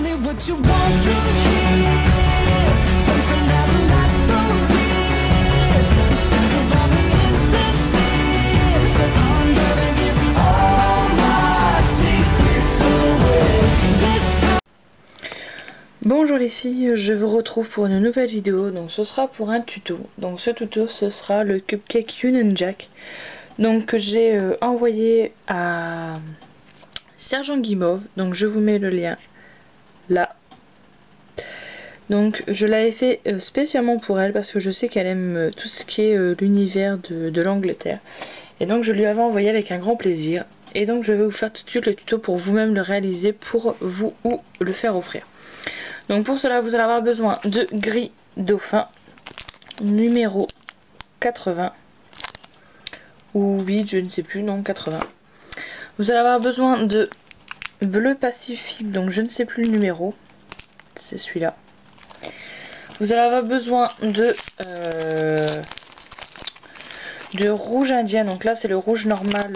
me what you want to hear. Something that left those years. I'm sick of all the insincere. I'm gonna give all my secrets away this time. Bonjour les filles, je vous retrouve pour une nouvelle vidéo. Donc ce sera pour un tuto. Donc ce tuto ce sera le cupcake Union Jack. Donc que j'ai envoyé à Sergent Guimauve. Donc je vous mets le lien là. Donc je l'avais fait spécialement pour elle parce que je sais qu'elle aime tout ce qui est l'univers de l'Angleterre. Et donc je lui avais envoyé avec un grand plaisir. Et donc je vais vous faire tout de suite le tuto pour vous-même le réaliser pour vous ou le faire offrir. Donc pour cela vous allez avoir besoin de gris dauphin numéro 80 ou 8, je ne sais plus, non 80. Vous allez avoir besoin de bleu pacifique, donc je ne sais plus le numéro, c'est celui-là. Vous allez avoir besoin de rouge indien, donc là c'est le rouge normal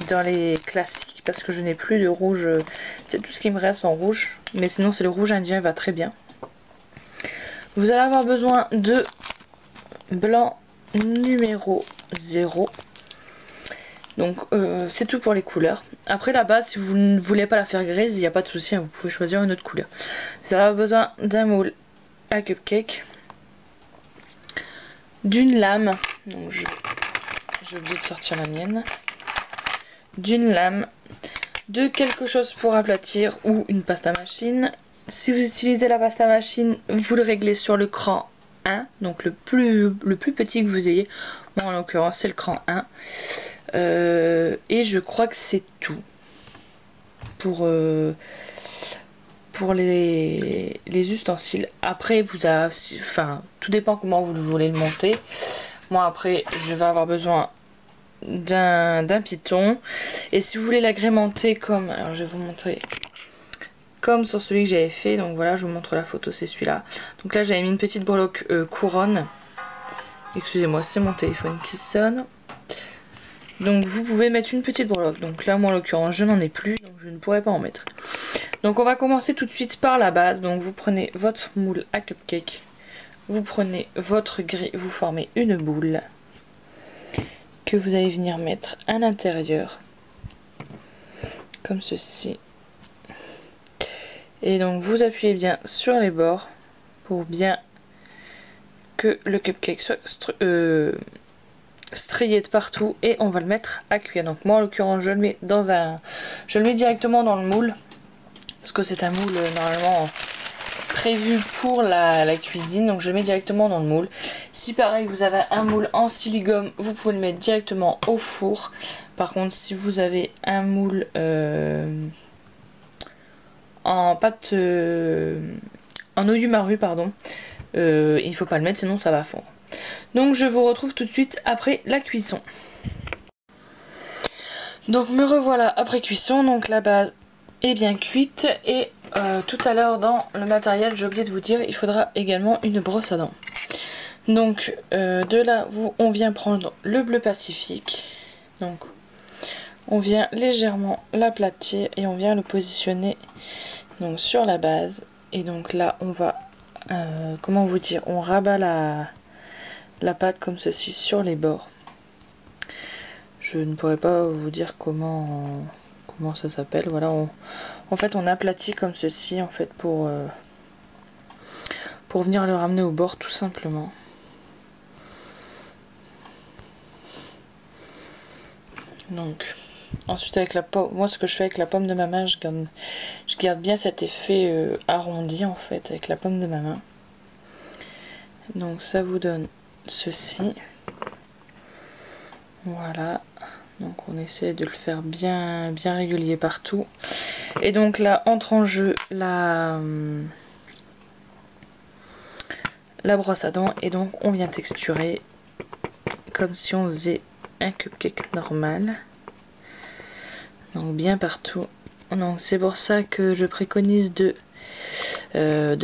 dans les classiques parce que je n'ai plus de rouge, c'est tout ce qui me reste en rouge, mais sinon c'est le rouge indien, il va très bien. Vous allez avoir besoin de blanc numéro 0. Donc c'est tout pour les couleurs. Après la base, si vous ne voulez pas la faire grise, il n'y a pas de souci, hein, vous pouvez choisir une autre couleur. Vous allez avoir besoin d'un moule à cupcake, d'une lame, donc j'ai oublié de sortir la mienne, d'une lame, de quelque chose pour aplatir ou une pasta machine. Si vous utilisez la pasta machine, vous le réglez sur le cran 1, donc le plus petit que vous ayez. Moi en l'occurrence c'est le cran 1. Et je crois que c'est tout pour les ustensiles. Après vous avez, enfin tout dépend comment vous voulez le monter. Moi après je vais avoir besoin d'un piton, et si vous voulez l'agrémenter comme, alors je vais vous montrer comme sur celui que j'avais fait, donc voilà je vous montre la photo, c'est celui-là. Donc là j'avais mis une petite breloque couronne, excusez-moi c'est mon téléphone qui sonne. Donc vous pouvez mettre une petite breloque, donc là moi en l'occurrence je n'en ai plus, donc je ne pourrais pas en mettre. Donc on va commencer tout de suite par la base. Donc vous prenez votre moule à cupcake, vous prenez votre gris, vous formez une boule que vous allez venir mettre à l'intérieur comme ceci, et donc vous appuyez bien sur les bords pour bien que le cupcake soit strié de partout, et on va le mettre à cuire. Donc moi en l'occurrence je le mets je le mets directement dans le moule parce que c'est un moule normalement prévu pour la cuisine, donc je le mets directement dans le moule. Si pareil vous avez un moule en silicone, vous pouvez le mettre directement au four. Par contre si vous avez un moule en pâte en Oyumaru pardon, il ne faut pas le mettre sinon ça va fondre. Donc je vous retrouve tout de suite après la cuisson. Donc me revoilà après cuisson, donc la base est bien cuite, et tout à l'heure dans le matériel j'ai oublié de vous dire, il faudra également une brosse à dents. Donc de là on vient prendre le bleu pacifique, donc on vient légèrement l'aplatir et on vient le positionner donc sur la base, et donc là on va comment vous dire, on rabat la pâte comme ceci sur les bords. Je ne pourrais pas vous dire comment ça s'appelle. Voilà, en fait on aplatit comme ceci en fait pour venir le ramener au bord tout simplement. Donc ensuite avec la pomme, moi ce que je fais avec la pomme de ma main, je garde bien cet effet arrondi en fait avec la pomme de ma main. Donc ça vous donne ceci. Voilà, donc on essaie de le faire bien régulier partout. Et donc là entre en jeu la brosse à dents, et donc on vient texturer comme si on faisait un cupcake normal, donc bien partout. Donc c'est pour ça que je préconise de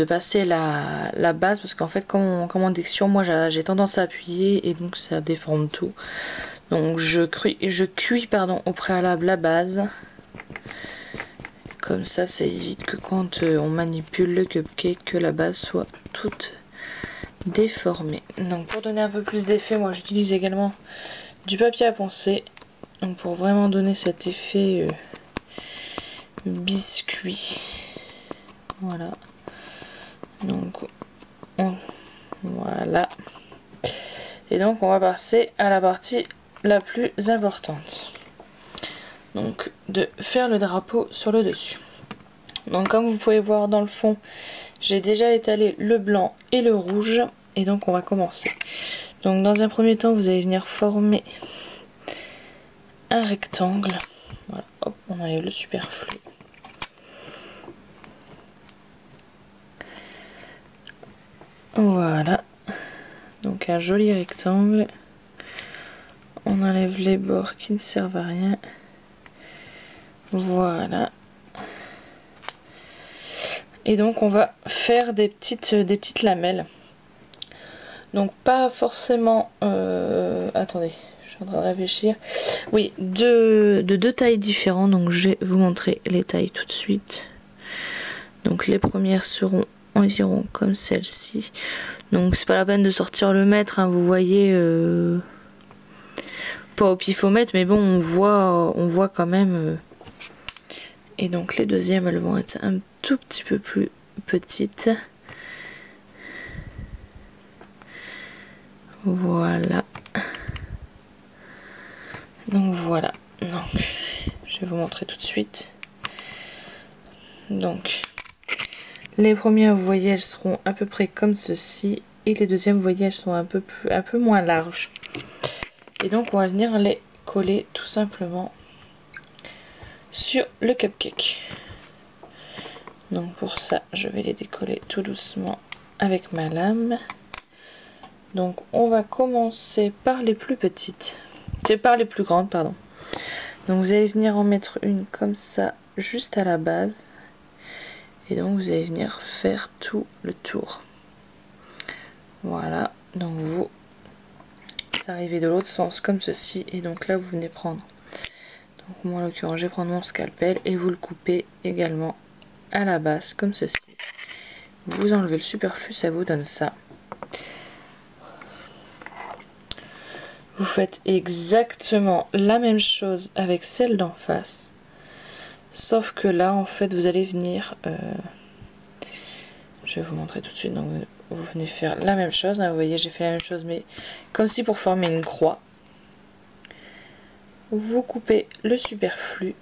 passer la base, parce qu'en fait comme on texture, moi j'ai tendance à appuyer et donc ça déforme tout. Donc je cuis au préalable la base Comme ça évite que quand on manipule le cupcake, que la base soit toute déformée. Donc pour donner un peu plus d'effet, moi j'utilise également du papier à poncer. Donc pour vraiment donner cet effet biscuit. Voilà. Donc voilà. Et donc on va passer à la partie la plus importante. Donc de faire le drapeau sur le dessus. Donc comme vous pouvez voir dans le fond, j'ai déjà étalé le blanc et le rouge. Et donc on va commencer. Donc dans un premier temps, vous allez venir former un rectangle. Voilà, hop, on enlève le superflu. Voilà. Donc un joli rectangle. On enlève les bords qui ne servent à rien. Voilà. Et donc on va faire des petites lamelles. Donc pas forcément... attendez, je suis en train de réfléchir. Oui, de deux tailles différentes. Donc je vais vous montrer les tailles tout de suite. Donc les premières seront environ comme celle-ci. Donc c'est pas la peine de sortir le mètre, hein, vous voyez... pas au pifomètre, mais bon, on voit quand même. Et donc les deuxièmes, elles vont être un tout petit peu plus petites. Voilà. Donc voilà. Donc je vais vous montrer tout de suite. Donc les premières, vous voyez, elles seront à peu près comme ceci. Et les deuxièmes, vous voyez, elles sont un peu moins larges. Et donc on va venir les coller tout simplement sur le cupcake. Donc pour ça, je vais les décoller tout doucement avec ma lame. Donc on va commencer par les plus petites. C'est par les plus grandes, pardon. Donc vous allez venir en mettre une comme ça, juste à la base. Et donc vous allez venir faire tout le tour. Voilà. Donc vous arrivez de l'autre sens comme ceci. Et donc là, vous venez prendre. Donc moi en l'occurrence, je vais prendre mon scalpel et vous le coupez également à la base comme ceci. Vous enlevez le superflu, ça vous donne ça. Vous faites exactement la même chose avec celle d'en face, sauf que là en fait vous allez venir je vais vous montrer tout de suite. Donc vous venez faire la même chose, hein, vous voyez j'ai fait la même chose mais comme si pour former une croix. Vous coupez le superflu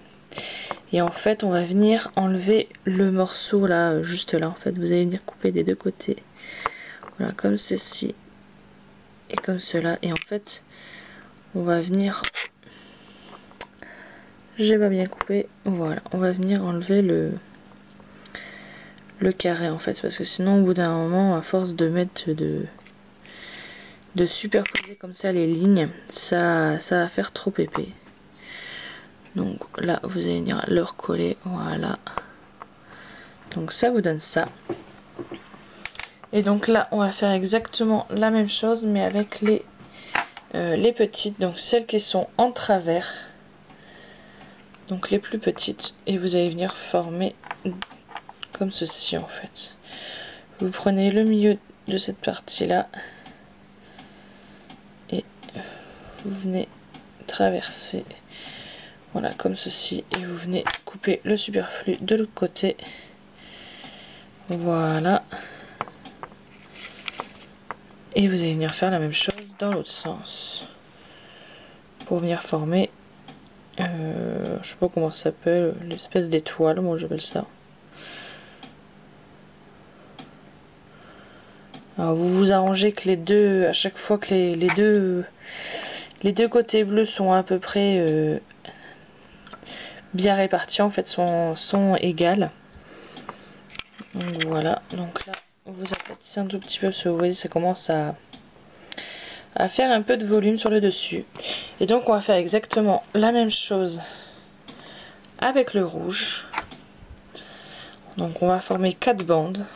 et en fait on va venir enlever le morceau là, juste là en fait. Vous allez venir couper des deux côtés, voilà, comme ceci et comme cela. Et en fait on va venir, j'ai pas bien coupé, voilà, on va venir enlever le carré en fait, parce que sinon au bout d'un moment, à force de mettre de superposer comme ça les lignes, ça va faire trop épais. Donc là vous allez venir le recoller, voilà. Donc ça vous donne ça. Et donc là on va faire exactement la même chose mais avec les petites, donc celles qui sont en travers, donc les plus petites, et vous allez venir former comme ceci en fait. Vous prenez le milieu de cette partie là et vous venez traverser, voilà, comme ceci, et vous venez couper le superflu de l'autre côté, voilà. Et vous allez venir faire la même chose dans l'autre sens pour venir former je sais pas comment ça s'appelle, l'espèce d'étoile, moi j'appelle ça. Alors vous vous arrangez que les deux, à chaque fois que les deux côtés bleus sont à peu près bien répartis, en fait sont égales. Donc voilà, donc là vous aplatissez un tout petit peu parce que vous voyez ça commence à faire un peu de volume sur le dessus. Et donc on va faire exactement la même chose avec le rouge. Donc on va former 4 bandes.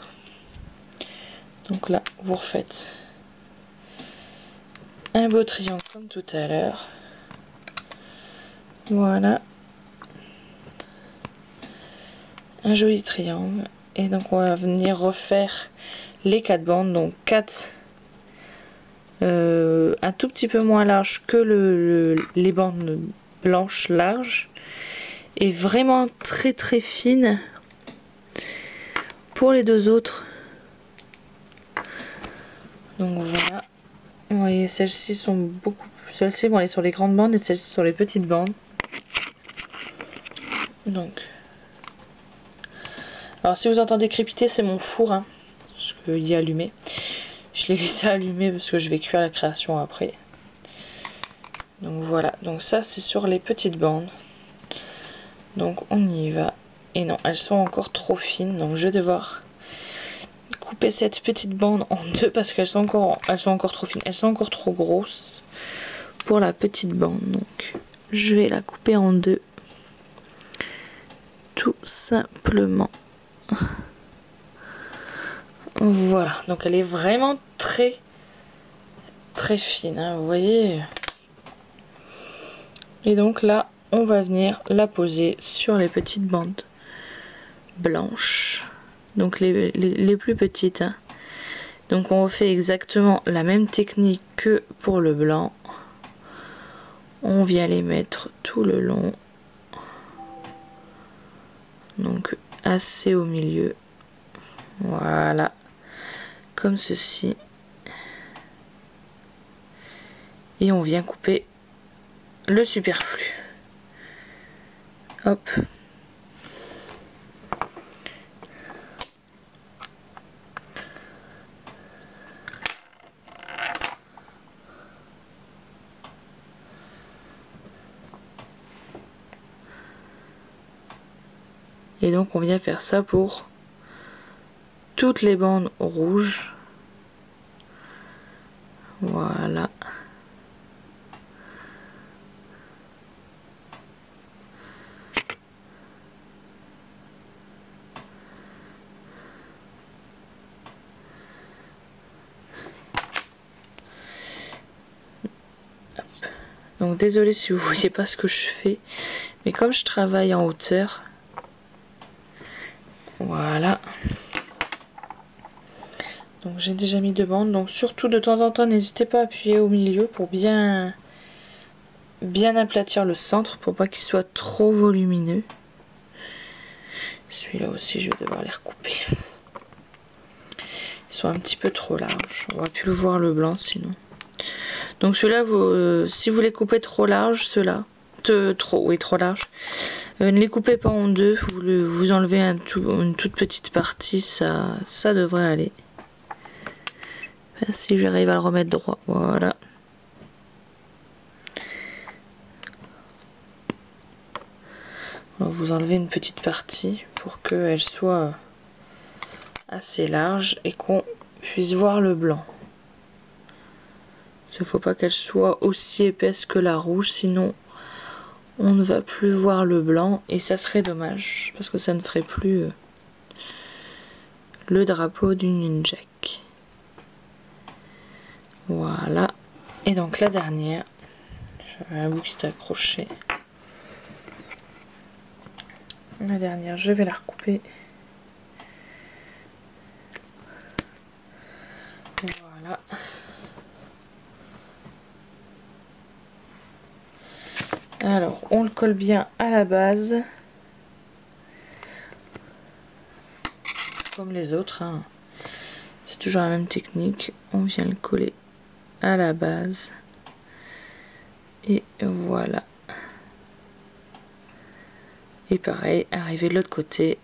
Donc là vous refaites un beau triangle comme tout à l'heure. Voilà. un joli triangle. Et donc on va venir refaire les 4 bandes, donc 4 un tout petit peu moins larges que les bandes blanches larges, et vraiment très très fines pour les 2 autres. Donc voilà, vous voyez, celles-ci sont beaucoup, celles-ci vont aller sur les grandes bandes et celles-ci sur les petites bandes. Donc, alors si vous entendez crépiter, c'est mon four, hein, parce qu'il est allumé. Je l'ai laissé allumer parce que je vais cuire la création après. Donc voilà, donc ça c'est sur les petites bandes. Donc on y va. Et non, elles sont encore trop fines, donc je vais devoir couper cette petite bande en 2 parce qu'elles sont encore trop fines. Elles sont encore trop grosses pour la petite bande. Donc je vais la couper en 2. Tout simplement. Voilà, donc elle est vraiment très très fine, hein, vous voyez. Et donc là, on va venir la poser sur les petites bandes blanches, donc les plus petites, hein. Donc on refait exactement la même technique que pour le blanc. On vient les mettre tout le long, donc assez au milieu, voilà, comme ceci. Et on vient couper le superflu. Hop. Et donc on vient faire ça pour toutes les bandes rouges. Voilà. Donc désolé si vous voyez pas ce que je fais, mais comme je travaille en hauteur, voilà. Donc j'ai déjà mis 2 bandes, donc surtout de temps en temps n'hésitez pas à appuyer au milieu pour bien aplatir le centre, pour pas qu'il soit trop volumineux. Celui-là aussi je vais devoir les recouper. Ils sont un petit peu trop larges, on va plus le voir le blanc sinon. Donc ceux-là, si vous les coupez trop larges, ceux-là, trop large, ne les coupez pas en 2, vous enlevez une toute petite partie, ça devrait aller. Enfin, si j'arrive à le remettre droit, voilà. Alors, vous enlevez une petite partie pour qu'elle soit assez large et qu'on puisse voir le blanc. Il ne faut pas qu'elle soit aussi épaisse que la rouge, sinon on ne va plus voir le blanc et ça serait dommage parce que ça ne ferait plus le drapeau du Union Jack. Voilà. Et donc la dernière, j'avais un bout qui était accroché. La dernière, je vais la recouper. Voilà. Alors, on le colle bien à la base. Comme les autres, hein. C'est toujours la même technique. On vient le coller à la base. Et voilà. Et pareil, arrivé de l'autre côté,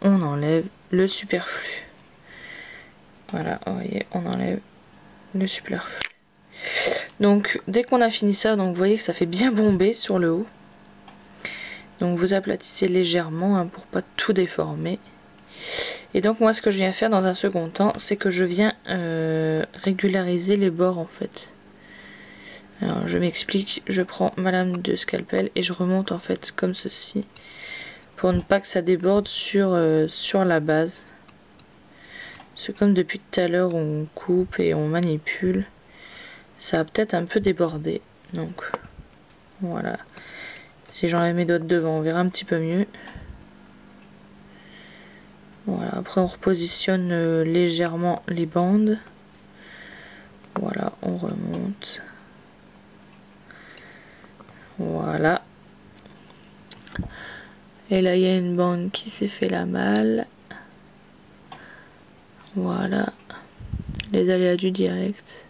on enlève le superflu. Voilà, vous voyez, on enlève le superflu. Donc dès qu'on a fini ça, donc vous voyez que ça fait bien bomber sur le haut. Donc vous aplatissez légèrement, hein, pour pas tout déformer. Et donc moi ce que je viens faire dans un second temps, c'est que je viens régulariser les bords en fait. Alors je m'explique, je prends ma lame de scalpel et je remonte en fait comme ceci, pour ne pas que ça déborde sur la base. C'est comme depuis tout à l'heure on coupe et on manipule, ça va peut-être un peu déborder. Donc voilà, si j'enlève mes doigts devant on verra un petit peu mieux. Voilà, après on repositionne légèrement les bandes. Voilà, on remonte. Voilà. Et là il y a une bande qui s'est fait la malle. Voilà. Les aléas du direct.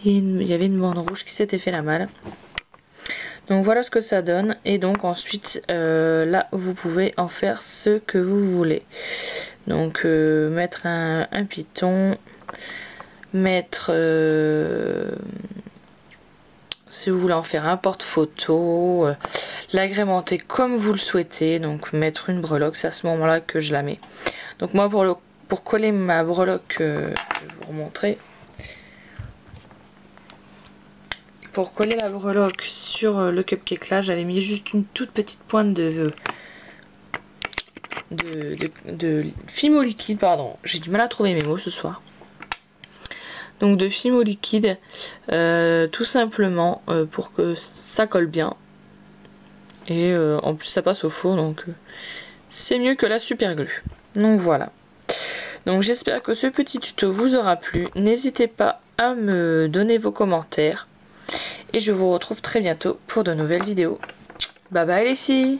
Il y avait une bande rouge qui s'était fait la malle. Donc voilà ce que ça donne. Et donc ensuite là vous pouvez en faire ce que vous voulez. Donc mettre un piton. Mettre si vous voulez en faire un porte-photo, l'agrémenter comme vous le souhaitez, donc mettre une breloque, c'est à ce moment là que je la mets. Donc moi pour coller ma breloque, je vais vous remontrer. Pour coller la breloque sur le cupcake là, j'avais mis juste une toute petite pointe de fimo liquide, pardon, j'ai du mal à trouver mes mots ce soir. Donc de fimo liquide, tout simplement pour que ça colle bien. Et en plus ça passe au four, donc c'est mieux que la super glue. Donc voilà. Donc j'espère que ce petit tuto vous aura plu. N'hésitez pas à me donner vos commentaires. Et je vous retrouve très bientôt pour de nouvelles vidéos. Bye bye les filles!